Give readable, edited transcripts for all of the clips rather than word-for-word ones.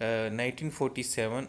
1947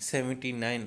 79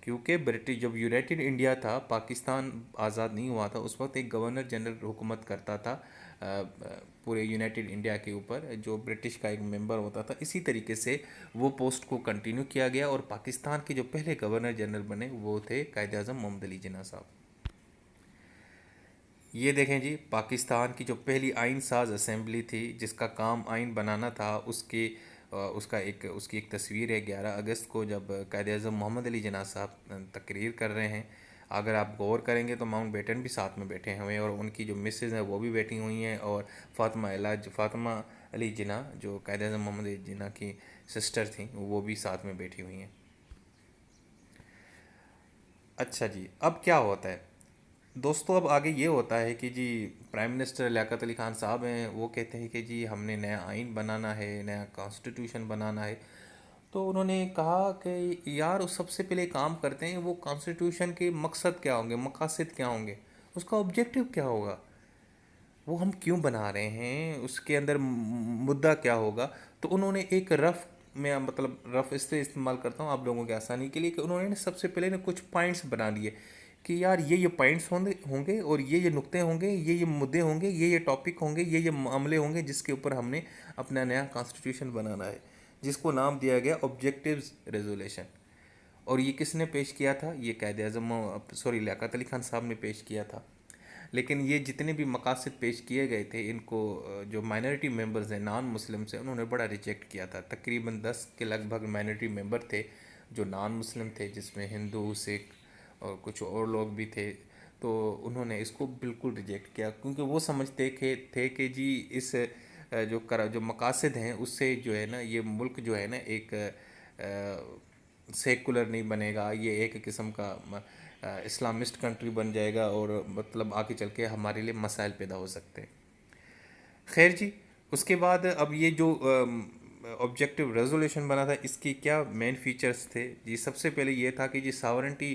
کیونکہ برٹش جب United India تھا، پاکستان آزاد نہیں ہوا تھا، اس وقت ایک گورنر جنرل حکومت کرتا تھا پورے یونائٹڈ انڈیا کے اوپر، جو برٹش کا ایک ممبر ہوتا تھا. اسی طریقے سے وہ پوسٹ کو کنٹینیو کیا گیا، اور پاکستان کے جو پہلے گورنر جنرل بنے وہ تھے قائد اعظم محمد علی جناح صاحب. یہ دیکھیں جی، پاکستان کی جو پہلی آئین ساز اسمبلی تھی جس کا کام آئین بنانا تھا، اس کی ایک تصویر ہے 11 اگست کو، جب قائد اعظم محمد علی جناح صاحب تقریر کر رہے ہیں. اگر آپ غور کریں گے تو ماؤنٹ بیٹن بھی ساتھ میں بیٹھے ہوئے ہیں، اور ان کی جو مسز ہیں وہ بھی بیٹھی ہوئی ہیں، اور فاطمہ علی جناح جو قائد اعظم محمد علی جناح کی سسٹر تھیں وہ بھی ساتھ میں بیٹھی ہوئی ہیں. اچھا جی، اب کیا ہوتا ہے دوستو؟ اب آگے یہ ہوتا ہے کہ g prime minister Liaquat Ali Khan صاحب ہیں، وہ کہتے ہیں کہ جی ہم نے نیا آئین بنانا ہے، نیا کانسٹیٹیوشن بنانا ہے. تو انہوں نے کہا کہ یار اس سب سے پہلے کام کرتے ہیں، وہ کانسٹیٹیوشن کے مقصد کیا ہوں گے، مقاصد کیا ہوں گے، اس کا آبجیکٹیو کیا ہوگا، وہ ہم کیوں بنا رہے ہیں، اس کے اندر مدعا کیا ہوگا. تو انہوں نے ایک رف، میں مطلب رف اس سے استعمال کرتا ہوں آپ لوگوں کی آسانی کے لیے، کہ انہوں نے سب سے پہلے کچھ پوائنٹس بنا لیے کہ یار یہ پوائنٹس ہوں گے، اور یہ نقطے ہوں گے، یہ مدعے ہوں گے، یہ ٹاپک ہوں گے، یہ معاملے ہوں گے جس کے اوپر ہم نے اپنا نیا کانسٹیٹیوشن بنانا ہے، جس کو نام دیا گیا آبجیکٹیوز ریزولوشن. اور یہ کس نے پیش کیا تھا؟ یہ قائد اعظم لیاقت علی خان صاحب نے پیش کیا تھا. لیکن یہ جتنے بھی مقاصد پیش کیے گئے تھے، ان کو جو مائنورٹی ممبرز ہیں، نان مسلم سے، انہوں نے بڑا ریجیکٹ کیا تھا. تقریباً 10 کے لگ بھگ مائنورٹی ممبر تھے جو نان مسلم تھے، جس میں ہندو، سکھ اور کچھ اور لوگ بھی تھے. تو انہوں نے اس کو بالکل ریجیکٹ کیا، کیونکہ وہ سمجھتے تھے کہ جی اس جو مقاصد ہیں اس سے جو ہے نا یہ ملک جو ہے نا ایک سیکولر نہیں بنے گا، یہ ایک قسم کا اسلامسٹ کنٹری بن جائے گا، اور مطلب آگے چل کے ہمارے لیے مسائل پیدا ہو سکتے ہیں. خیر جی، اس کے بعد اب یہ جو آبجیکٹیو ریزولوشن بنا تھا، اس کی کیا مین فیچرز تھے جی؟ سب سے پہلے یہ تھا کہ جی ساورنٹی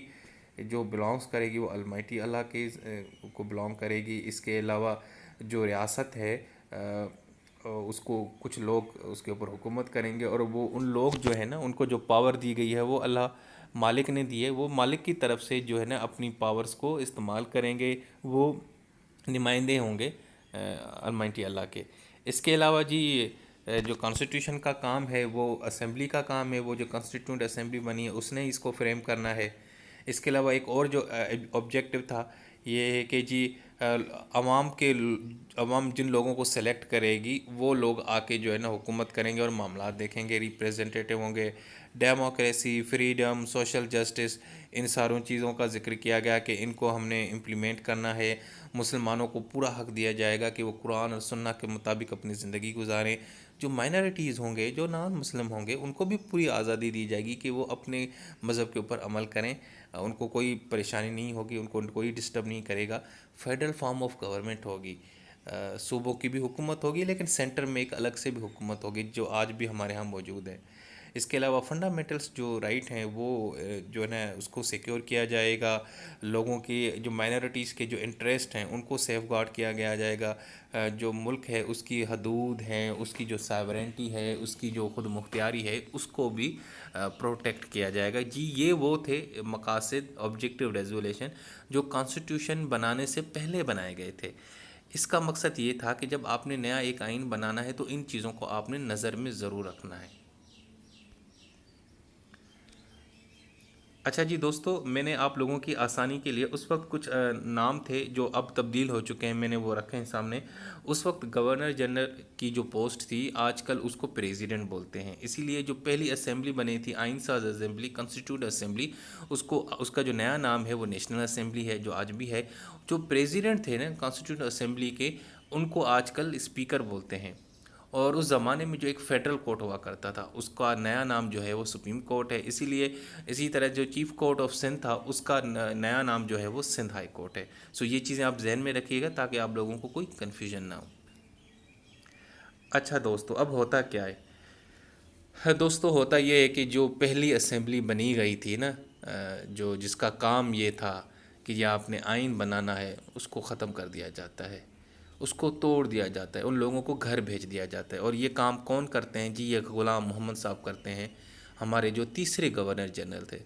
جو بلانگس کرے گی وہ المائٹی اللہ کے کو بلانگ کرے گی. اس کے علاوہ جو ریاست ہے اس کو کچھ لوگ اس کے اوپر حکومت کریں گے، اور وہ ان لوگ جو ہے نا ان کو جو پاور دی گئی ہے وہ اللہ مالک نے دی ہے، وہ مالک کی طرف سے جو ہے نا اپنی پاورز کو استعمال کریں گے، وہ نمائندے ہوں گے المائٹی اللہ کے. اس کے علاوہ جی جو کانسٹیٹیوشن کا کام ہے وہ اسمبلی کا کام ہے، وہ جو کانسٹیٹیوٹ اسمبلی بنی ہے اس نے اس کو فریم کرنا ہے. اس کے علاوہ ایک اور جو آبجیکٹیو تھا یہ ہے کہ جی عوام جن لوگوں کو سلیکٹ کرے گی وہ لوگ آ کے جو ہے نا حکومت کریں گے اور معاملات دیکھیں گے، ریپریزنٹیٹیو ہوں گے. ڈیموکریسی، فریڈم، سوشل جسٹس، ان ساروں چیزوں کا ذکر کیا گیا کہ ان کو ہم نے امپلیمنٹ کرنا ہے. مسلمانوں کو پورا حق دیا جائے گا کہ وہ قرآن اور سنت کے مطابق اپنی زندگی گزاریں. جو مائنارٹیز ہوں گے، جو نان مسلم ہوں گے، ان کو بھی پوری آزادی دی جائے گی کہ وہ اپنے مذہب کے اوپر عمل کریں، ان کو کوئی پریشانی نہیں ہوگی، ان کو کوئی ڈسٹرب نہیں کرے گا. فیڈرل فارم آف گورنمنٹ ہوگی، صوبوں کی بھی حکومت ہوگی، لیکن سینٹر میں ایک الگ سے بھی حکومت ہوگی جو آج بھی ہمارے ہاں موجود ہے. اس کے علاوہ فنڈامنٹلس جو رائٹ ہیں وہ جو ہے نا اس کو سیکیور کیا جائے گا. لوگوں کی جو مائنارٹیز کے جو انٹرسٹ ہیں ان کو سیف گارڈ کیا گیا جائے گا. جو ملک ہے اس کی حدود ہیں، اس کی جو ساورنٹی ہے، اس کی جو خود مختاری ہے، اس کو بھی پروٹیکٹ کیا جائے گا. جی یہ وہ تھے مقاصد آبجیکٹیو ریزولیشن جو کانسٹیٹیوشن بنانے سے پہلے بنائے گئے تھے. اس کا مقصد یہ تھا کہ جب آپ نے نیا ایک آئین بنانا ہے تو ان چیزوں کو آپ نے نظر میں ضرور رکھنا ہے. اچھا جی دوستو، میں نے آپ لوگوں کی آسانی کے لیے اس وقت کچھ نام تھے جو اب تبدیل ہو چکے ہیں، میں نے وہ رکھے ہیں سامنے. اس وقت گورنر جنرل کی جو پوسٹ تھی آج کل اس کو پریزیڈنٹ بولتے ہیں، اسی لیے جو پہلی اسمبلی بنی تھی آئین ساز اسمبلی، کانسٹیٹیوٹ اسمبلی، اس کا جو نیا نام ہے وہ نیشنل اسمبلی ہے جو آج بھی ہے. جو پریزیڈنٹ تھے نا کانسٹیٹیوٹ اسمبلی کے، ان کو آج کل اسپیکر بولتے ہیں. اور اس زمانے میں جو ایک فیڈرل کورٹ ہوا کرتا تھا اس کا نیا نام جو ہے وہ سپریم کورٹ ہے. اسی طرح جو چیف کورٹ آف سندھ تھا اس کا نیا نام جو ہے وہ سندھ ہائی کورٹ ہے. یہ چیزیں آپ ذہن میں رکھیے گا تاکہ آپ لوگوں کو کوئی کنفیوژن نہ ہو. اچھا دوستو، اب ہوتا کیا ہے؟ دوستو ہوتا یہ ہے کہ جو پہلی اسمبلی بنی گئی تھی نا، جس کا کام یہ تھا کہ یہ آپ نے آئین بنانا ہے، اس کو ختم کر دیا جاتا ہے، اس کو توڑ دیا جاتا ہے، ان لوگوں کو گھر بھیج دیا جاتا ہے. اور یہ کام کون کرتے ہیں جی؟ یہ غلام محمد صاحب کرتے ہیں، ہمارے جو تیسرے گورنر جنرل تھے.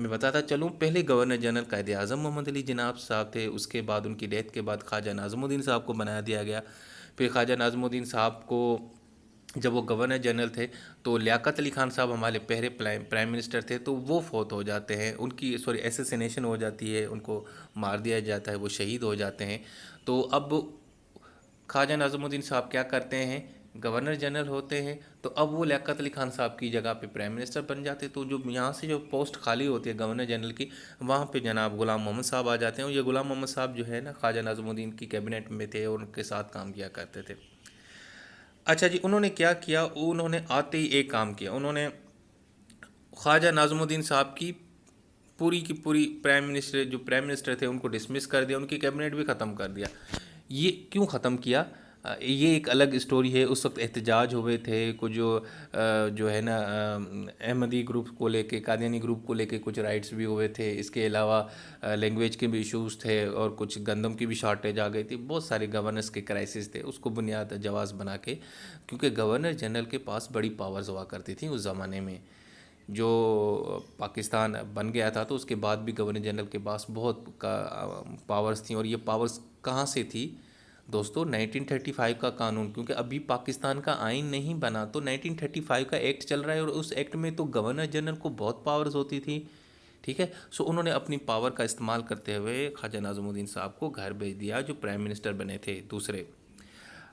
میں بتاتا چلوں، پہلے گورنر جنرل قائد اعظم محمد علی جناب صاحب تھے، اس کے بعد ان کی ڈیتھ کے بعد خواجہ ناظم الدین صاحب کو بنا دیا گیا. پھر خواجہ ناظم الدین صاحب کو جب وہ گورنر جنرل تھے تو لیاقت علی خان صاحب ہمارے پہلے پرائم منسٹر تھے، تو وہ فوت ہو جاتے ہیں، ان کی ایسیسینیشن ہو جاتی ہے، ان کو مار دیا جاتا ہے، وہ شہید ہو جاتے ہیں. تو اب خواجہ ناظم الدین صاحب کیا کرتے ہیں، گورنر جنرل ہوتے ہیں، تو اب وہ لیاقت علی خان صاحب کی جگہ پہ پرائم منسٹر بن جاتے. تو جو یہاں سے جو پوسٹ خالی ہوتی ہے گورنر جنرل کی، وہاں پہ جناب غلام محمد صاحب آ جاتے ہیں. اور یہ غلام محمد صاحب جو ہے نا خواجہ ناظم الدین کی کیبنٹ میں تھے اور ان کے ساتھ کام کیا کرتے تھے. اچھا جی، انہوں نے کیا کیا، انہوں نے آتے ہی ایک کام کیا، انہوں نے خواجہ ناظم الدین صاحب کی پوری کی پوری پرائم منسٹر تھے ان کو ڈسمس کر دیا، ان کی کیبنٹ بھی ختم کر دیا. یہ کیوں ختم کیا، یہ ایک الگ اسٹوری ہے. اس وقت احتجاج ہوئے تھے کچھ جو ہے نا احمدی گروپ کو لے کے، قادیانی گروپ کو لے کے کچھ رائٹس بھی ہوئے تھے. اس کے علاوہ لینگویج کے بھی ایشوز تھے اور کچھ گندم کی بھی شارٹیج آ گئی تھی. بہت سارے گورننس کے کرائسس تھے، اس کو بنیاد جواز بنا کے، کیونکہ گورنر جنرل کے پاس بڑی پاورز ہوا کرتی تھیں اس زمانے میں. جو پاکستان بن گیا تھا تو اس کے بعد بھی گورنر جنرل کے پاس بہت پاورز تھیں. اور یہ پاورز کہاں سے تھی دوستو، 1935 کا قانون، کیونکہ ابھی پاکستان کا آئین نہیں بنا تو 1935 کا ایکٹ چل رہا ہے، اور اس ایکٹ میں تو گورنر جنرل کو بہت پاورز ہوتی تھی. ٹھیک ہے، سو انہوں نے اپنی پاور کا استعمال کرتے ہوئے خواجہ ناظم الدین صاحب کو گھر بھیج دیا جو پرائم منسٹر بنے تھے دوسرے.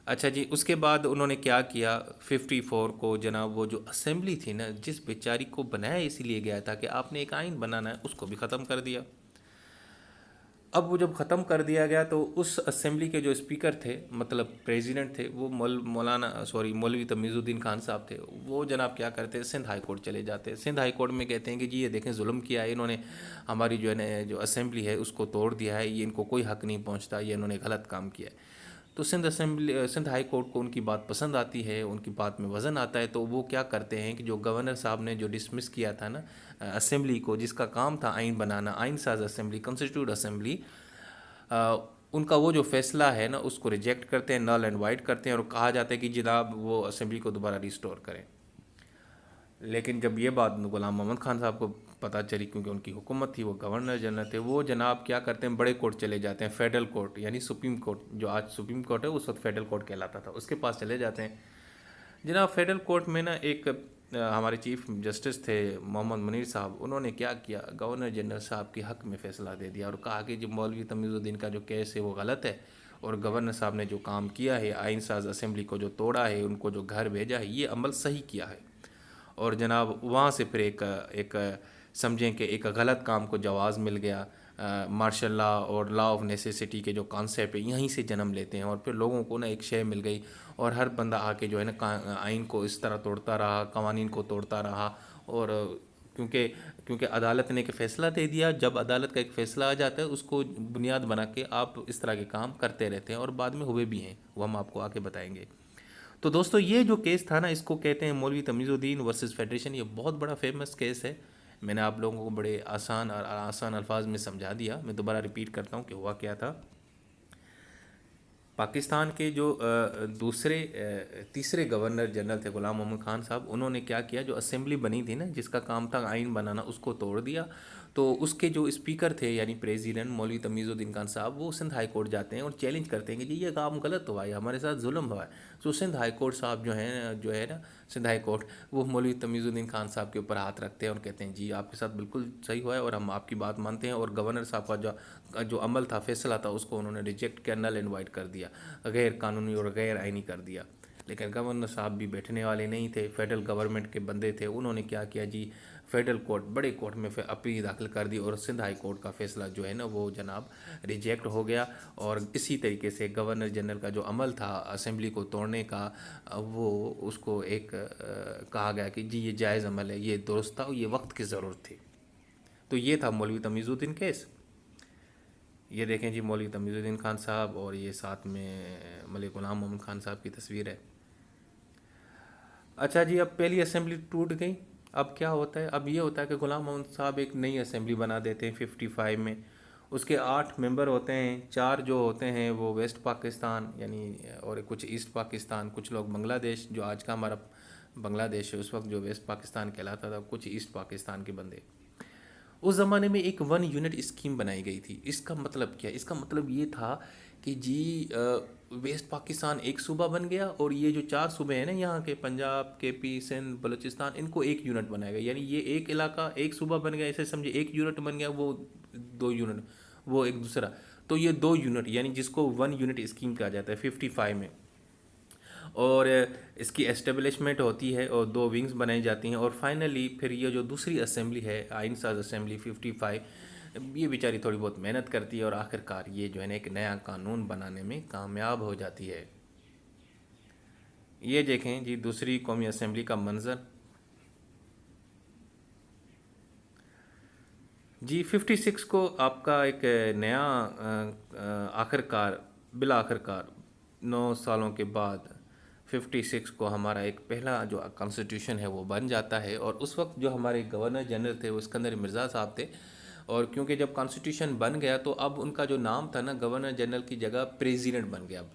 اچھا جی، اس کے بعد انہوں نے کیا کیا، 54 کو جناب وہ جو اسمبلی تھی نا، جس بیچاری کو بنایا اسی لیے گیا تھا کہ آپ نے ایک آئین بنانا ہے، اس کو بھی ختم کر دیا. اب وہ جب ختم کر دیا گیا تو اس اسمبلی کے جو اسپیکر تھے، مطلب پریزیڈنٹ تھے، وہ مولوی تمیز الدین خان صاحب تھے. وہ جناب کیا کرتے، سندھ ہائی کورٹ چلے جاتے. سندھ ہائی کورٹ میں کہتے ہیں کہ جی یہ دیکھیں ظلم کیا ہے انہوں نے، ہماری جو ہے نا جو اسمبلی ہے اس کو توڑ دیا ہے، یہ ان کو کوئی حق نہیں پہنچتا، یہ انہوں نے غلط کام کیا ہے. تو سندھ ہائی کورٹ کو ان کی بات پسند آتی ہے، ان کی بات میں وزن آتا ہے. تو وہ کیا کرتے ہیں کہ جو گورنر صاحب نے جو ڈسمس کیا تھا نا اسمبلی کو، جس کا کام تھا آئین بنانا، آئین ساز اسمبلی، کنسٹیٹیوٹ اسمبلی، ان کا وہ جو فیصلہ ہے نا اس کو ریجیکٹ کرتے ہیں، نل اینڈ وائڈ کرتے ہیں، اور کہا جاتا ہے کہ جناب وہ اسمبلی کو دوبارہ ریسٹور کریں. لیکن جب یہ بات غلام محمد خان صاحب کو پتہ چلی، کیونکہ ان کی حکومت تھی، وہ گورنر جنرل تھے، وہ جناب کیا کرتے ہیں، بڑے کورٹ چلے جاتے ہیں، فیڈرل کورٹ یعنی سپریم کورٹ، جو آج سپریم کورٹ ہے اس وقت فیڈرل کورٹ کہلاتا تھا، اس کے پاس چلے جاتے ہیں. جناب فیڈرل کورٹ میں نا ایک ہمارے چیف جسٹس تھے محمد منیر صاحب، انہوں نے کیا کیا، گورنر جنرل صاحب کے حق میں فیصلہ دے دیا اور کہا کہ جو مولوی تمیز الدین کا جو کیس ہے وہ غلط ہے، اور گورنر صاحب نے جو کام کیا ہے، آئین ساز اسمبلی کو جو توڑا ہے، ان کو جو گھر بھیجا ہے، یہ عمل صحیح کیا ہے. اور جناب وہاں سے پھر ایک سمجھیں کہ ایک غلط کام کو جواز مل گیا. مارشل لا اور لا آف نیسیسٹی کے جو کانسیپٹ ہے یہیں سے جنم لیتے ہیں، اور پھر لوگوں کو نا ایک شے مل گئی، اور ہر بندہ آ کے جو ہے نا آئین کو اس طرح توڑتا رہا، قوانین کو توڑتا رہا. اور کیونکہ عدالت نے ایک فیصلہ دے دیا، جب عدالت کا ایک فیصلہ آ جاتا ہے اس کو بنیاد بنا کے آپ اس طرح کے کام کرتے رہتے ہیں، اور بعد میں ہوئے بھی ہیں، وہ ہم آپ کو آگے بتائیں گے. تو دوستو یہ جو کیس تھا نا، اس کو کہتے ہیں مولوی تمیز الدین ورسز فیڈریشن. یہ بہت بڑا فیمس کیس ہے. میں نے آپ لوگوں کو بڑے آسان الفاظ میں سمجھا دیا. میں دوبارہ ریپیٹ کرتا ہوں کہ ہوا کیا تھا. پاکستان کے جو تیسرے گورنر جنرل تھے غلام محمد خان صاحب، انہوں نے کیا کیا، جو اسمبلی بنی تھی نا جس کا کام تھا آئین بنانا، اس کو توڑ دیا. تو اس کے جو اسپیکر تھے یعنی پریزیڈنٹ مولوی تمیز الدین خان صاحب، وہ سندھ ہائی کورٹ جاتے ہیں اور چیلنج کرتے ہیں کہ جی یہ کام غلط ہوا ہے، ہمارے ساتھ ظلم ہوا ہے. تو سندھ ہائی کورٹ صاحب جو ہے نا سندھ ہائی کورٹ، وہ مولوی تمیز الدین خان صاحب کے اوپر ہاتھ رکھتے ہیں اور کہتے ہیں جی آپ کے ساتھ بالکل صحیح ہوا ہے اور ہم آپ کی بات مانتے ہیں. اور گورنر صاحب کا جو عمل تھا، فیصلہ تھا، اس کو انہوں نے ریجیکٹ کیا، نل اینڈ وائڈ کر دیا، غیر قانونی اور غیر آئینی کر دیا. لیکن گورنر صاحب بھی بیٹھنے والے نہیں تھے، فیڈرل گورنمنٹ کے بندے تھے. انہوں نے کیا کیا جی، فیڈرل کورٹ بڑے کورٹ میں اپیل داخل کر دی، اور سندھ ہائی کورٹ کا فیصلہ جو ہے نا وہ جناب ریجیکٹ ہو گیا. اور اسی طریقے سے گورنر جنرل کا جو عمل تھا اسمبلی کو توڑنے کا، وہ اس کو ایک کہا گیا کہ جی یہ جائز عمل ہے، یہ درست تھا، یہ وقت کی ضرورت تھی. تو یہ تھا مولوی تمیز الدین کیس. یہ دیکھیں جی مولوی تمیز الدین خان صاحب، اور یہ ساتھ میں ملک غلام محمد خان صاحب کی تصویر ہے. اچھا جی، اب پہلی اسمبلی ٹوٹ گئی. اب کیا ہوتا ہے، اب یہ ہوتا ہے کہ غلام محمد صاحب ایک نئی اسمبلی بنا دیتے ہیں 55 میں. اس کے 8 ممبر ہوتے ہیں، 4 جو ہوتے ہیں وہ ویسٹ پاکستان یعنی، اور کچھ ایسٹ پاکستان، کچھ لوگ بنگلہ دیش جو آج کا ہمارا بنگلہ دیش ہے، اس وقت جو ویسٹ پاکستان کہلاتا تھا، کچھ ایسٹ پاکستان کے بندے. اس زمانے میں ایک ون یونٹ اسکیم بنائی گئی تھی. اس کا مطلب کیا؟ اس کا مطلب یہ تھا کہ جی ویسٹ پاکستان ایک صوبہ بن گیا، اور یہ جو چار صوبے ہیں نا یہاں کے، پنجاب، کے پی، سندھ، بلوچستان، ان کو ایک یونٹ بنایا گیا. یعنی یہ ایک علاقہ ایک صوبہ بن گیا، ایسے سمجھے ایک یونٹ بن گیا، وہ دو یونٹ، وہ ایک دوسرا. تو یہ دو یونٹ، یعنی جس کو ون یونٹ اسکیم کہا جاتا ہے 55 میں. اور اس کی اسٹیبلشمنٹ ہوتی ہے اور دو ونگز بنائی جاتی ہیں، اور فائنلی پھر یہ جو دوسری اسمبلی ہے آئین ساز اسمبلی 55، یہ بیچاری تھوڑی بہت محنت کرتی ہے اور آخر کار یہ جو ہے نا ایک نیا قانون بنانے میں کامیاب ہو جاتی ہے. یہ دیکھیں جی دوسری قومی اسمبلی کا منظر. جی 56 کو آپ کا ایک نیا آخر کار، بالآخر کار 9 سالوں کے بعد 56 کو ہمارا ایک پہلا جو کانسٹیٹیوشن ہے وہ بن جاتا ہے. اور اس وقت جو ہمارے گورنر جنرل تھے وہ اسکندر مرزا صاحب تھے. اور کیونکہ جب کانسٹیٹیوشن بن گیا تو اب ان کا جو نام تھا نا، گورنر جنرل کی جگہ پریزیڈنٹ بن گیا اب.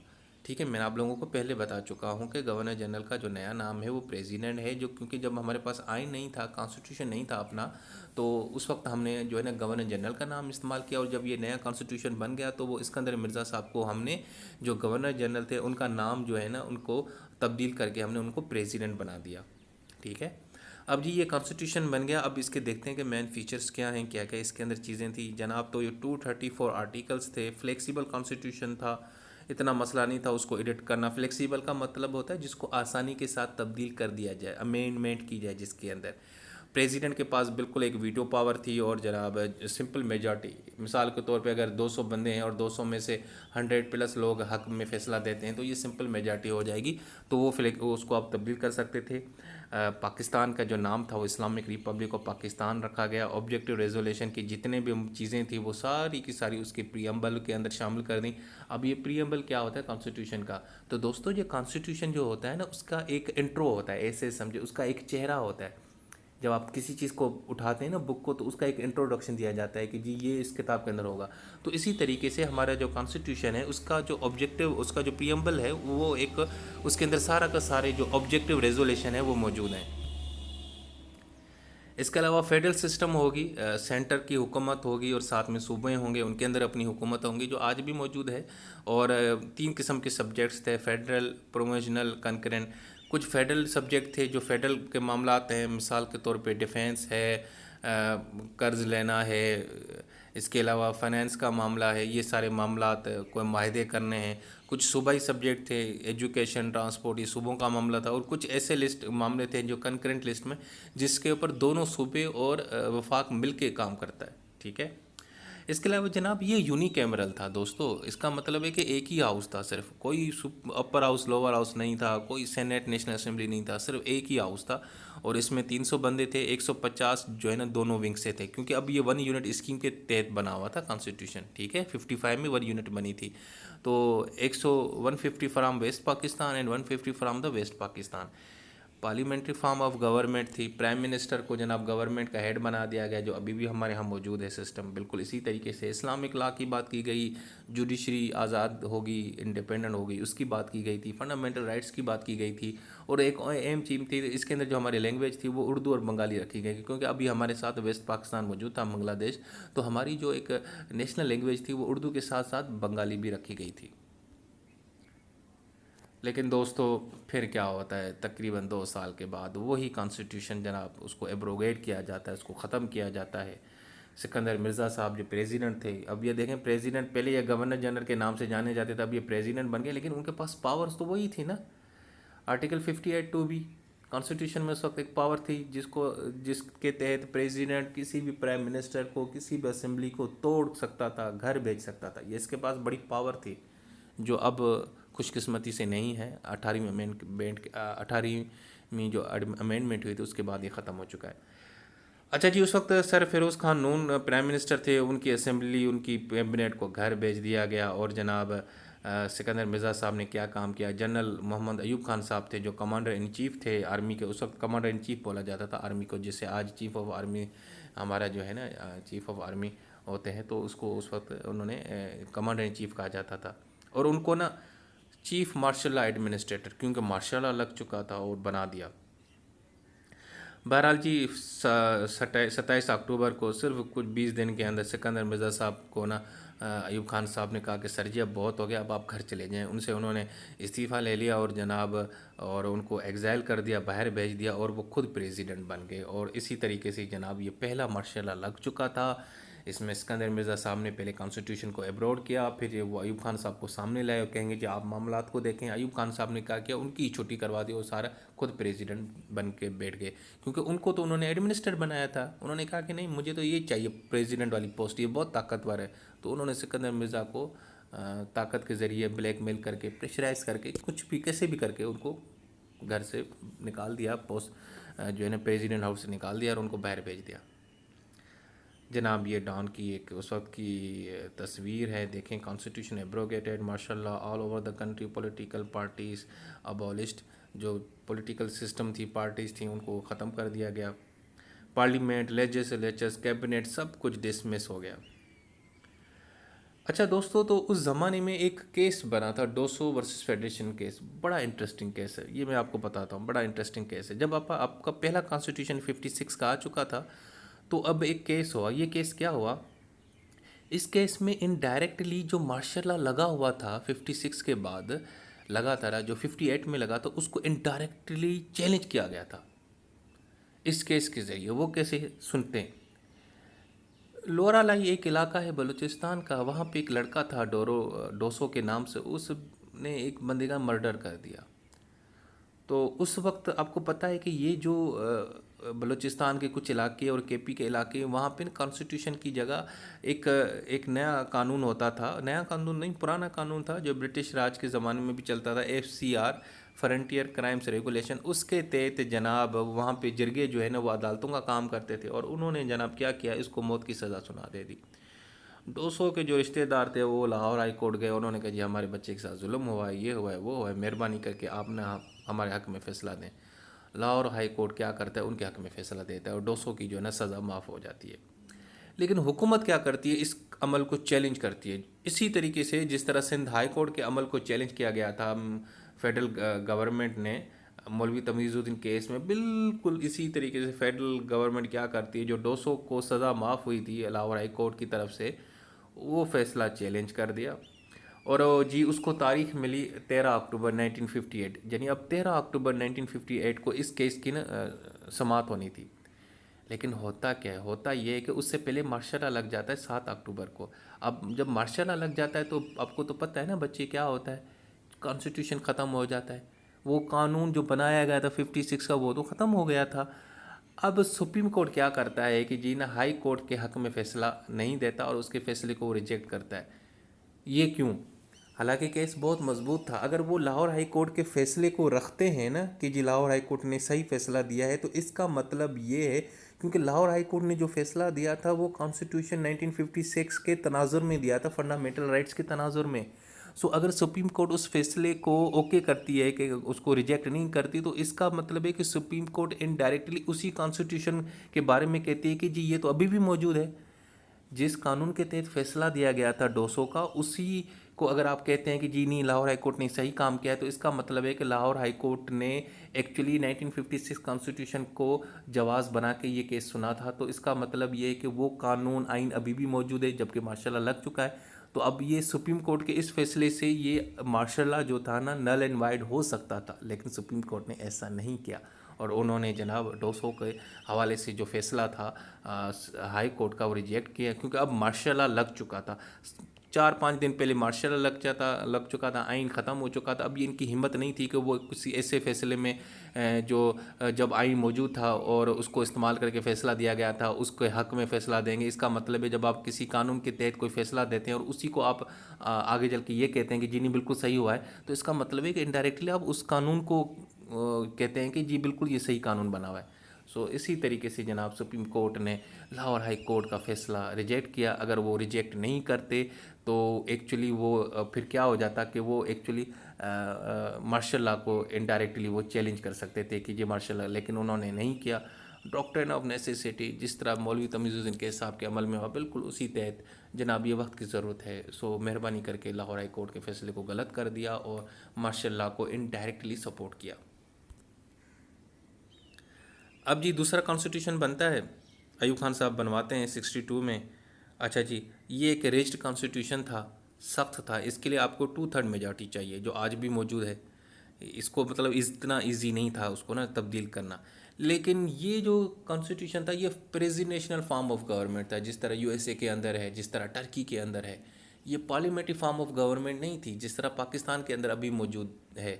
ٹھیک ہے، میں آپ لوگوں کو پہلے بتا چکا ہوں کہ گورنر جنرل کا جو نیا نام ہے وہ پریزیڈنٹ ہے. جو کیونکہ جب ہمارے پاس آئین نہیں تھا، کانسٹیٹیوشن نہیں تھا اپنا، تو اس وقت ہم نے جو ہے نا گورنر جنرل کا نام استعمال کیا. اور جب یہ نیا کانسٹیٹیوشن بن گیا تو وہ اسکندر مرزا صاحب کو ہم نے، جو گورنر جنرل تھے، ان کا نام جو ہے نا ان کو تبدیل کر کے ہم نے ان کو پریزیڈنٹ بنا دیا. ٹھیک ہے. اب جی یہ کانسٹیٹیوشن بن گیا. اب اس کے دیکھتے ہیں کہ مین فیچرز کیا ہیں، کیا کیا اس کے اندر چیزیں تھیں جناب. تو یہ 234 آرٹیکلز تھے. فلیکسیبل کانسٹیٹیوشن تھا، اتنا مسئلہ نہیں تھا اس کو ایڈٹ کرنا. فلیکسیبل کا مطلب ہوتا ہے جس کو آسانی کے ساتھ تبدیل کر دیا جائے، امینڈمنٹ کی جائے جس کے اندر. پریزیڈنٹ کے پاس بالکل ایک ویٹو پاور تھی، اور جناب سمپل میجارٹی. مثال کے طور پہ اگر 200 بندے ہیں اور 200 میں سے 100+ لوگ حق میں فیصلہ دیتے ہیں تو یہ سمپل میجارٹی ہو جائے گی. تو وہ اس کو آپ تبدیل کر سکتے تھے. پاکستان کا جو نام تھا وہ اسلامک ریپبلک آف پاکستان رکھا گیا. آبجیکٹو ریزولیشن کی جتنے بھی چیزیں تھیں وہ ساری کی ساری اس کے پریمبل کے اندر شامل کر دیں. اب یہ پریمبل کیا ہوتا ہے کانسٹیٹیوشن کا؟ تو دوستو یہ کانسٹیٹیوشن جو ہوتا ہے نا اس کا ایک انٹرو ہوتا ہے، ایسے سمجھے اس کا ایک چہرہ ہوتا ہے. جب آپ کسی چیز کو اٹھاتے ہیں نا بک کو، تو اس کا ایک انٹروڈکشن دیا جاتا ہے کہ جی یہ اس کتاب کے اندر ہوگا. تو اسی طریقے سے ہمارا جو کانسٹیٹیوشن ہے اس کا جو آبجیکٹو، اس کا جو پریمبل ہے وہ ایک، اس کے اندر سارا کا سارے جو آبجیکٹو ریزولیشن ہے وہ موجود ہیں. اس کے علاوہ فیڈرل سسٹم ہوگی، سینٹر کی حکومت ہوگی، اور ساتھ میں صوبے ہوں گے، ان کے اندر اپنی حکومت ہوں گی جو آج بھی موجود ہے. اور 3 قسم کے سبجیکٹس تھے: فیڈرل، پروویژنل، کنکرنٹ. کچھ فیڈرل سبجیکٹ تھے جو فیڈرل کے معاملات ہیں، مثال کے طور پہ ڈیفینس ہے، قرض لینا ہے، اس کے علاوہ فائنینس کا معاملہ ہے، یہ سارے معاملات کوئی معاہدے کرنے ہیں. کچھ صوبائی سبجیکٹ تھے، ایجوکیشن، ٹرانسپورٹ، یہ صوبوں کا معاملہ تھا. اور کچھ ایسے معاملے تھے جو کنکرنٹ لسٹ میں، جس کے اوپر دونوں صوبے اور وفاق مل کے کام کرتا ہے. ٹھیک ہے. اس کے علاوہ جناب یہ یونی کیمرل تھا دوستو. اس کا مطلب ہے کہ ایک ہی ہاؤس تھا، صرف کوئی اپر ہاؤس لوور ہاؤس نہیں تھا، کوئی سینیٹ نیشنل اسمبلی نہیں تھا، صرف ایک ہی ہاؤس تھا. اور اس میں 300 بندے تھے. 150 جو ہے نا دونوں ونگ سے تھے، کیونکہ اب یہ ون یونٹ اسکیم کے تحت بنا ہوا تھا کانسٹیٹیوشن. ٹھیک ہے. 55 میں ون یونٹ بنی تھی. تو 150 from West Pakistan and 150 from the West Pakistan. Parliamentary form of government تھی. پرائم منسٹر کو جناب گورنمنٹ کا ہیڈ بنا دیا گیا، جو ابھی بھی ہمارے ہاں موجود ہے سسٹم بالکل اسی طریقے سے. اسلامک لا کی بات کی گئی، جوڈیشری آزاد ہوگی، انڈیپینڈنٹ ہوگی، اس کی بات کی گئی تھی. فنڈامنٹل رائٹس کی بات کی گئی تھی. اور ایک اہم چیز تھی اس کے اندر جو ہماری لینگویج تھی وہ اردو اور بنگالی رکھی گئی، کیونکہ ابھی ہمارے ساتھ ویسٹ پاکستان موجود تھا، بنگلہ دیش. تو ہماری جو ایک نیشنل لینگویج تھی وہ اردو کے ساتھ ساتھ بنگالی بھی رکھی گئی تھی. لیکن دوستو پھر کیا ہوتا ہے، تقریباً 2 سال کے بعد وہی کانسٹیٹیوشن جناب اس کو ایبروگیٹ کیا جاتا ہے، اس کو ختم کیا جاتا ہے. سکندر مرزا صاحب جو پریزیڈنٹ تھے، اب یہ دیکھیں پریزیڈنٹ پہلے یہ گورنر جنرل کے نام سے جانے جاتے تھے، اب یہ پریزیڈنٹ بن گئے، لیکن ان کے پاس پاورز تو وہی تھی نا. آرٹیکل 58(2) بھی کانسٹیٹیوشن میں اس وقت ایک پاور تھی جس کے تحت پریزیڈنٹ کسی بھی پرائم منسٹر کو، کسی بھی اسمبلی کو توڑ سکتا تھا، گھر بھیج سکتا تھا. یہ اس کے پاس بڑی پاور تھی جو اب خوش قسمتی سے نہیں ہے. 18ویں جو امینڈمنٹ ہوئی تھی اس کے بعد یہ ختم ہو چکا ہے. اچھا جی، اس وقت سر فیروز خان نون پرائم منسٹر تھے. ان کی اسمبلی، ان کی کیبنٹ کو گھر بھیج دیا گیا. اور جناب سکندر مرزا صاحب نے کیا کام کیا؟ جنرل محمد ایوب خان صاحب تھے جو کمانڈر ان چیف تھے آرمی کے. اس وقت کمانڈر ان چیف بولا جاتا تھا آرمی کو، جسے آج چیف آف آرمی ہمارا جو ہے نا چیف آف آرمی ہوتے ہیں، تو اس کو اس وقت انہوں نے کمانڈر ان چیف کہا جاتا تھا. اور ان کو نا چیف مارشل لا ایڈمنسٹریٹر، کیونکہ مارشل لا لگ چکا تھا، اور بنا دیا. بہرحال جی 27 اکتوبر کو صرف کچھ 20 دن کے اندر سکندر مرزا صاحب کو نا ایوب خان صاحب نے کہا کہ سر جی اب بہت ہو گیا، اب آپ گھر چلے جائیں. ان سے انہوں نے استعفیٰ لے لیا اور جناب اور ان کو ایگزائل کر دیا، باہر بھیج دیا، اور وہ خود پریزیڈنٹ بن گئے. اور اسی طریقے سے جناب یہ پہلا مارشل لا لگ چکا تھا. اس میں سکندر مرزا صاحب نے پہلے کانسٹیٹیوشن کو ایبروڈ کیا، پھر وہ ایوب خان صاحب کو سامنے لائے اور کہیں گے جی آپ معاملات کو دیکھیں. ایوب خان صاحب نے کہا کہ ان کی چھٹی کروا دی، وہ سارا خود پریزیڈنٹ بن کے بیٹھ گئے، کیونکہ ان کو تو انہوں نے ایڈمنسٹر بنایا تھا. انہوں نے کہا کہ نہیں مجھے تو یہ چاہیے پریزیڈنٹ والی پوسٹ، یہ بہت طاقتور ہے. تو انہوں نے سکندر مرزا کو طاقت کے ذریعے بلیک میل کر کے پریشرائز کر کے کچھ بھی کیسے بھی کر کے ان کو گھر سے نکال دیا، پوسٹ جو ہے نا پریزیڈنٹ ہاؤس سے نکال دیا اور ان کو باہر بھیج دیا. جناب یہ ڈان کی ایک اس وقت کی تصویر ہے، دیکھیں کانسٹیٹیوشن ایبروگیٹڈ ماشاء اللہ all over the country, political parties abolished, جو پولیٹیکل سسٹم تھی، پارٹیز تھیں، ان کو ختم کر دیا گیا. پارلیمنٹ، لیجسلیچرز، کیبنٹ سب کچھ ڈسمس ہو گیا. اچھا دوستو، تو اس زمانے میں ایک کیس بنا تھا ڈوسو ورسز فیڈریشن کیس. بڑا انٹرسٹنگ کیس ہے یہ، میں آپ کو بتاتا ہوں، بڑا انٹرسٹنگ کیس ہے. جب آپ کا پہلا کانسٹیٹیوشن 56 کا آ چکا تھا، تو اب ایک کیس ہوا. یہ کیس کیا ہوا؟ اس کیس میں انڈائریکٹلی جو مارشل لا لگا ہوا تھا 56 کے بعد لگا تھا، جو 58 میں لگا تھا، اس کو انڈائریکٹلی چیلنج کیا گیا تھا اس کیس کے ذریعے. وہ کیسے سنتے ہیں. لورا لائی ایک علاقہ ہے بلوچستان کا، وہاں پہ ایک لڑکا تھا ڈوسو کے نام سے، اس نے ایک بندے کا مرڈر کر دیا. تو اس وقت آپ کو پتہ ہے کہ یہ جو بلوچستان کے کچھ علاقے اور کے پی کے علاقے، وہاں پہ کانسٹیٹیوشن کی جگہ ایک نیا قانون ہوتا تھا. نیا قانون نہیں، پرانا قانون تھا جو برٹش راج کے زمانے میں بھی چلتا تھا، FCR فرنٹیئر کرائمز ریگولیشن. اس کے تحت جناب وہاں پہ جرگے جو ہے نا وہ عدالتوں کا کام کرتے تھے، اور انہوں نے جناب کیا کیا، اس کو موت کی سزا سنا دے دی. 200 کے جو رشتہ دار تھے وہ لاہور ہائی کورٹ گئے. انہوں نے کہا جی ہمارے بچے کے ساتھ ظلم ہوا ہے، یہ ہوا ہے، وہ ہوا ہے، مہربانی کر کے آپ نے ہمارے حق میں فیصلہ دیں. لاہور ہائی کورٹ کیا کرتا ہے، ان کے حق میں فیصلہ دیتا ہے اور 200 کی جو ہے نا سزا معاف ہو جاتی ہے. لیکن حکومت کیا کرتی ہے، اس عمل کو چیلنج کرتی ہے. اسی طریقے سے جس طرح سندھ ہائی کورٹ کے عمل کو چیلنج کیا گیا تھا فیڈرل گورنمنٹ نے مولوی تمیز الدین کیس میں، بالکل اسی طریقے سے فیڈرل گورنمنٹ کیا کرتی ہے، جو 200 کو سزا معاف ہوئی تھی لاہور ہائی کورٹ کی طرف سے، وہ فیصلہ چیلنج کر دیا. اور جی اس کو تاریخ ملی 13 اکتوبر 1958، یعنی اب 13 اکتوبر 1958 کو اس کیس کی نا سماعت ہونی تھی. لیکن ہوتا کیا ہے، ہوتا یہ ہے کہ اس سے پہلے مارشل لا لگ جاتا ہے 7 اکتوبر کو. اب جب مارشل لا لگ جاتا ہے تو آپ کو تو پتہ ہے نا بچے کیا ہوتا ہے، کانسٹیٹیوشن ختم ہو جاتا ہے. وہ قانون جو بنایا گیا تھا 56 کا وہ تو ختم ہو گیا تھا. اب سپریم کورٹ کیا کرتا ہے کہ جی نا ہائی کورٹ کے حق میں فیصلہ نہیں دیتا اور اس کے فیصلے کو وہ ریجیکٹ کرتا ہے. یہ کیوں؟ حالانکہ کیس بہت مضبوط تھا. اگر وہ لاہور ہائی کورٹ کے فیصلے کو رکھتے ہیں نا کہ جی لاہور ہائی کورٹ نے صحیح فیصلہ دیا ہے، تو اس کا مطلب یہ ہے، کیونکہ لاہور ہائی کورٹ نے جو فیصلہ دیا تھا وہ کانسٹیٹیوشن 1956 کے تناظر میں دیا تھا، فنڈامنٹل رائٹس کے تناظر میں. اگر سپریم کورٹ اس فیصلے کو اوکے کرتی ہے کہ اس کو ریجیکٹ نہیں کرتی، تو اس کا مطلب ہے کہ سپریم کورٹ انڈائریکٹلی اسی کانسٹیٹیوشن کے بارے میں کہتی ہے کہ جی یہ تو ابھی بھی موجود ہے. جس قانون کے تحت فیصلہ دیا گیا تھا 200 کا، اسی کو اگر آپ کہتے ہیں کہ جی نہیں لاہور ہائی کورٹ نے صحیح کام کیا ہے، تو اس کا مطلب ہے کہ لاہور ہائی کورٹ نے ایکچولی 1956 کانسٹیٹیوشن کو جواز بنا کے یہ کیس سنا تھا. تو اس کا مطلب یہ ہے کہ وہ قانون آئین ابھی بھی موجود ہے، جبکہ مارشل لا لگ چکا ہے. تو اب یہ سپریم کورٹ کے اس فیصلے سے یہ مارشل لا جو تھا نا نل اینڈ وائڈ ہو سکتا تھا، لیکن سپریم کورٹ نے ایسا نہیں کیا. اور انہوں نے جناب 200 کے حوالے سے جو فیصلہ تھا ہائی کورٹ کا وہ ریجیکٹ کیا، کیونکہ اب مارشل لا لگ چکا تھا. 4-5 دن پہلے مارشل لا لگ چکا تھا، آئین ختم ہو چکا تھا. اب یہ ان کی ہمت نہیں تھی کہ وہ کسی ایسے فیصلے میں جو جب آئین موجود تھا اور اس کو استعمال کر کے فیصلہ دیا گیا تھا اس کے حق میں فیصلہ دیں گے. اس کا مطلب ہے جب آپ کسی قانون کے تحت کوئی فیصلہ دیتے ہیں اور اسی کو آپ آگے چل کے یہ کہتے ہیں کہ جی نہیں بالکل صحیح ہوا ہے، تو اس کا مطلب ہے کہ انڈائریکٹلی آپ اس قانون کو کہتے ہیں کہ جی بالکل یہ صحیح قانون بنا ہوا ہے. اسی طریقے سے جناب سپریم کورٹ نے لاہور ہائی کورٹ کا فیصلہ ریجیکٹ کیا. اگر وہ ریجیکٹ نہیں کرتے تو ایکچولی وہ پھر کیا ہو جاتا کہ وہ ایکچولی مارشل لا کو انڈائریکٹلی وہ چیلنج کر سکتے تھے کہ جی مارشل لا، لیکن انہوں نے نہیں کیا. ڈاکٹرن آف نیسیسٹی جس طرح مولوی تمیز الدین کیس صاحب کے عمل میں ہوا، بالکل اسی تحت جناب یہ وقت کی ضرورت ہے. مہربانی کر کے لاہور ہائی کورٹ کے فیصلے کو غلط کر دیا اور مارشل لا کو انڈائریکٹلی سپورٹ کیا. اب جی دوسرا کانسٹیٹیوشن بنتا ہے، ایوب خان صاحب بنواتے ہیں 62 میں۔ اچھا جی، یہ ایک ریجڈ کانسٹیٹیوشن تھا، سخت تھا، اس کے لیے آپ کو 2/3 میجارٹی چاہیے، جو آج بھی موجود ہے۔ اس کو مطلب اتنا ایزی نہیں تھا اس کو نا تبدیل کرنا۔ لیکن یہ جو کانسٹیٹیوشن تھا یہ پریزیڈنشنل فارم آف گورنمنٹ تھا، جس طرح USA کے اندر ہے، جس طرح ٹرکی کے اندر ہے۔ یہ پارلیمنٹری فارم آف گورنمنٹ نہیں تھی جس طرح پاکستان کے اندر ابھی موجود ہے۔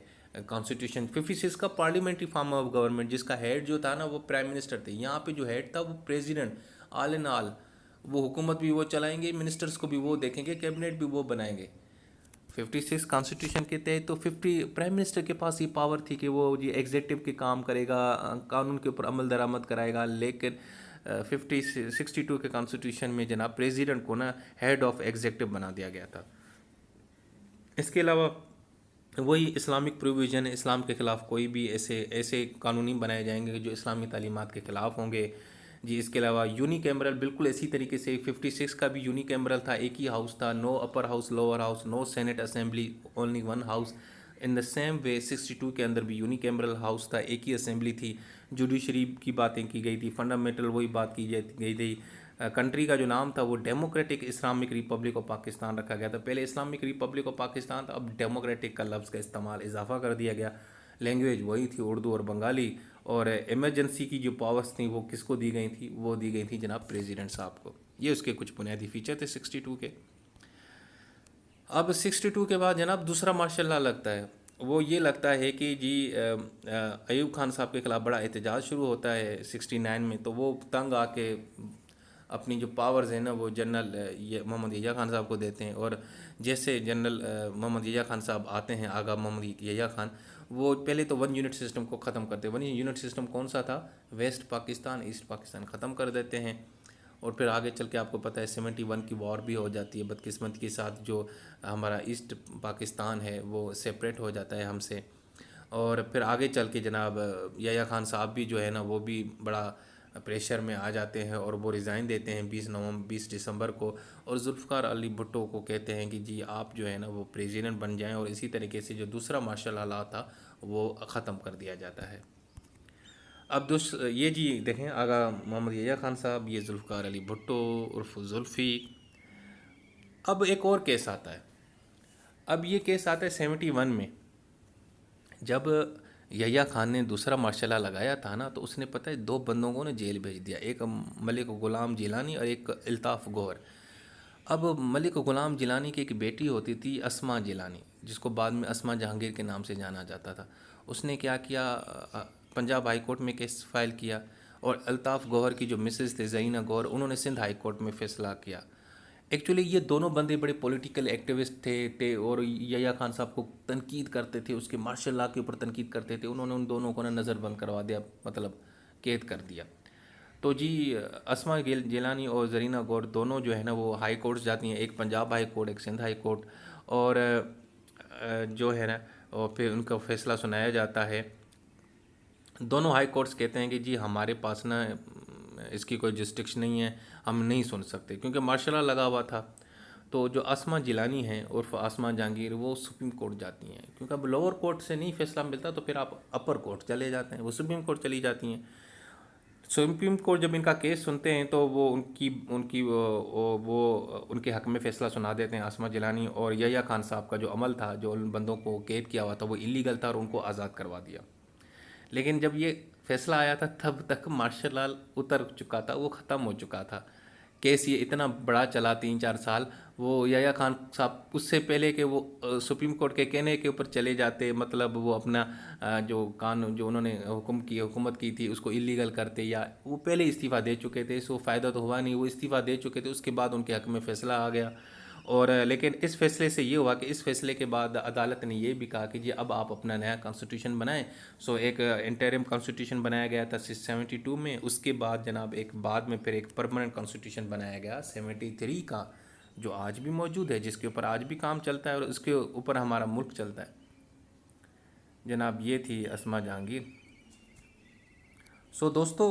کانسٹیٹیوشن 56 کا پارلیمنٹری فارم آف گورنمنٹ، جس کا ہیڈ جو تھا نا وہ پرائم منسٹر تھے، یہاں پہ جو ہیڈ تھا وہ پریزیڈنٹ، آل ان آل، وہ حکومت بھی وہ چلائیں گے، منسٹرز کو بھی وہ دیکھیں گے، کیبنٹ بھی وہ بنائیں گے۔ 56 کانسٹیٹیوشن کے تحت تو 50 پرائم منسٹر کے پاس یہ پاور تھی کہ وہ جی ایگزیکٹو کے کام کرے گا، قانون کے اوپر عمل درآمد کرائے گا، لیکن 62 کے کانسٹیٹیوشن میں جناب پریزیڈنٹ کو نا ہیڈ آف ایگزیکٹو بنا دیا گیا تھا۔ اس کے علاوہ وہی اسلامک پروویژن، اسلام کے خلاف کوئی بھی ایسے قانون نہیں بنائے جائیں گے جو اسلامی تعلیمات کے خلاف ہوں گے جی۔ اس کے علاوہ یونی کیمرل بالکل اسی طریقے سے 56 کا بھی یونی کیمرل تھا، ایک ہی ہاؤس تھا، no upper house lower house, no senate assembly, only one house. In the same way 62 کے اندر بھی یونی کیمرل ہاؤس تھا، ایک ہی اسمبلی تھی، جوڈیشری کی باتیں کی گئی تھی، فنڈامنٹل وہی بات کی گئی تھی۔ کنٹری کا جو نام تھا وہ democratic Islamic republic of Pakistan رکھا گیا تھا، پہلے اسلامک ریپبلک آف پاکستان تھا، اب ڈیموکریٹک کا لفظ کا استعمال اضافہ کر دیا گیا۔ لینگویج وہی تھی، اردو اور بنگالی، اور ایمرجنسی کی جو پاورز تھیں وہ کس کو دی گئی تھیں؟ وہ دی گئی تھیں جناب پریزیڈنٹ صاحب کو۔ یہ اس کے کچھ بنیادی فیچر تھے 62 کے۔ اب 62 کے بعد جناب دوسرا مارشل لا لگتا ہے، وہ یہ لگتا ہے کہ جی ایوب خان صاحب کے خلاف بڑا احتجاج شروع ہوتا ہے 69 میں، تو وہ تنگ آ کے اپنی جو پاورز ہیں نا وہ جنرل محمد یحییٰ خان صاحب کو دیتے ہیں، اور جیسے جنرل محمد یحییٰ خان صاحب آتے ہیں، آغا محمد یحییٰ خان، وہ پہلے تو 1 یونٹ سسٹم کو ختم کرتے ہیں۔ 1 یونٹ سسٹم کون سا تھا؟ ویسٹ پاکستان، ایسٹ پاکستان ختم کر دیتے ہیں، اور پھر آگے چل کے آپ کو پتہ ہے 71 کی وار بھی ہو جاتی ہے بدقسمت کے ساتھ، جو ہمارا ایسٹ پاکستان ہے وہ سیپریٹ ہو جاتا ہے ہم سے۔ اور پھر آگے چل کے جناب یحییٰ خان صاحب بھی جو ہے نا وہ بھی بڑا پریشر میں آ جاتے ہیں، اور وہ ریزائن دیتے ہیں 20 دسمبر کو، اور ذوالفقار علی بھٹو کو کہتے ہیں کہ جی آپ جو ہے نا وہ پریزیڈنٹ بن جائیں، اور اسی طریقے سے جو دوسرا مارشل لا تھا وہ ختم کر دیا جاتا ہے۔ اب یہ جی دیکھیں، آغا محمد یحییٰ خان صاحب، یہ ذوالفقار علی بھٹو عرف زلفی۔ اب ایک اور کیس آتا ہے، اب یہ کیس آتا ہے 71 میں، جب یحییٰ خان نے دوسرا مارشل لا لگایا تھا نا، تو اس نے پتہ ہے 2 بندوں کو نے جیل بھیج دیا، ایک ملک غلام جیلانی اور ایک الطاف گوہر۔ اب ملک غلام جیلانی کی ایک بیٹی ہوتی تھی اسما جیلانی، جس کو بعد میں اسما جہانگیر کے نام سے جانا جاتا تھا۔ اس نے کیا کیا، پنجاب ہائی کورٹ میں کیس فائل کیا، اور الطاف گوہر کی جو مسز تھے زرینہ گوہر، انہوں نے سندھ ہائی کورٹ میں فیصلہ کیا۔ ایکچولی یہ دونوں بندے بڑے پولیٹیکل ایکٹیوسٹ تھے اور یحییٰ خان صاحب کو تنقید کرتے تھے، اس کے مارشل لا کے اوپر تنقید کرتے تھے۔ انہوں نے ان دونوں کو نا نظر بند کروا دیا، مطلب قید کر دیا۔ تو جی اسما جیلانی اور زرینہ گوہر دونوں جو ہے نا وہ ہائی کورٹس جاتی ہیں، ایک پنجاب ہائی کورٹ، ایک سندھ ہائی کورٹ، اور جو ہے نا اور پھر ان کا فیصلہ سنایا جاتا ہے۔ دونوں ہائی کورٹس کہتے ہیں کہ جی ہمارے پاس نا اس کی کوئی جسٹکشن نہیں ہے، ہم نہیں سن سکتے، کیونکہ مارشل لا لگا ہوا تھا۔ تو جو اسما جیلانی ہیں عرف اسما جہانگیر، وہ سپریم کورٹ جاتی ہیں، کیونکہ اب لوور کورٹ سے نہیں فیصلہ ملتا تو پھر آپ اپر کورٹ چلے جاتے ہیں، وہ سپریم کورٹ چلی جاتی ہیں۔ سپریم کورٹ جب ان کا کیس سنتے ہیں تو وہ ان کے حق میں فیصلہ سنا دیتے ہیں اسما جیلانی، اور یحییٰ خان صاحب کا جو عمل تھا، جو ان بندوں کو قید کیا ہوا تھا، وہ اللیگل تھا، اور ان کو آزاد کروا دیا۔ لیکن جب یہ فیصلہ آیا تھا تب تک مارشل لا اتر چکا تھا، وہ ختم ہو چکا تھا۔ کیس یہ اتنا بڑا چلا 3-4 سال، وہ یحییٰ خان صاحب اس سے پہلے کہ وہ سپریم کورٹ کے کہنے کے اوپر چلے جاتے، مطلب وہ اپنا جو قانون جو انہوں نے حکومت کی تھی اس کو اللیگل کرتے، یا وہ پہلے استعفیٰ دے چکے تھے، سو فائدہ تو ہوا نہیں، وہ استعفیٰ دے چکے تھے، اس کے بعد ان کے حق میں فیصلہ آ گیا۔ اور لیکن اس فیصلے سے یہ ہوا کہ اس فیصلے کے بعد عدالت نے یہ بھی کہا کہ جی اب آپ اپنا نیا کانسٹیٹیوشن بنائیں۔ سو ایک انٹرم کانسٹیٹیوشن بنایا گیا تھا 72 میں، اس کے بعد جناب ایک بعد میں پھر ایک پرماننٹ کانسٹیٹیوشن بنایا گیا 73 کا، جو آج بھی موجود ہے، جس کے اوپر آج بھی کام چلتا ہے، اور اس کے اوپر ہمارا ملک چلتا ہے۔ جناب یہ تھی اسما جہانگیر۔ سو دوستو،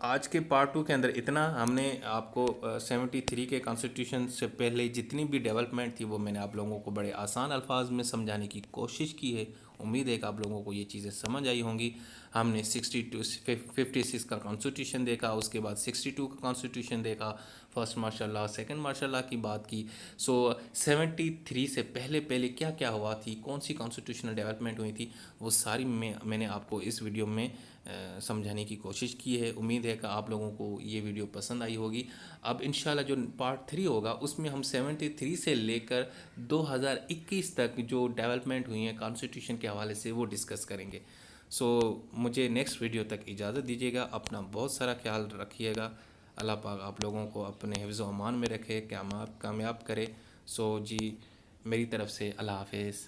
آج کے پارٹ ٹو کے اندر اتنا ہم نے آپ کو 73 کے کانسٹیٹیوشن سے پہلے جتنی بھی ڈیولپمنٹ تھی وہ میں نے آپ لوگوں کو بڑے آسان الفاظ میں سمجھانے کی کوشش کی ہے. امید ہے کہ آپ لوگوں کو یہ چیزیں سمجھ آئی ہوں گی. ہم نے 56 کا کانسٹیٹیوشن دیکھا، اس کے بعد 62 کا کانسٹیٹیوشن دیکھا، فرسٹ مارشاء اللہ سیکنڈ مارشاء اللہ کی بات کی. سو 73 سے پہلے پہلے کیا کیا ہوا تھی، کون سی کانسٹیٹیوشنل ڈیولپمنٹ ہوئی تھی، وہ ساری میں نے آپ کو اس ویڈیو میں سمجھانے کی کوشش کی ہے. امید ہے کہ آپ لوگوں کو یہ ویڈیو پسند آئی ہوگی. اب انشاءاللہ جو پارٹ 3 ہوگا اس میں ہم 73 سے لے کر 2021 تک جو ڈیولپمنٹ ہوئی ہیں کانسٹیٹیوشن کے حوالے سے وہ ڈسکس کریں گے. سو مجھے نیکسٹ ویڈیو تک اجازت دیجیے گا. اپنا بہت سارا خیال رکھیے گا. اللہ پاک آپ لوگوں کو اپنے حفظ و امان میں رکھے، کامیاب کرے. سو جی، میری طرف سے اللہ حافظ.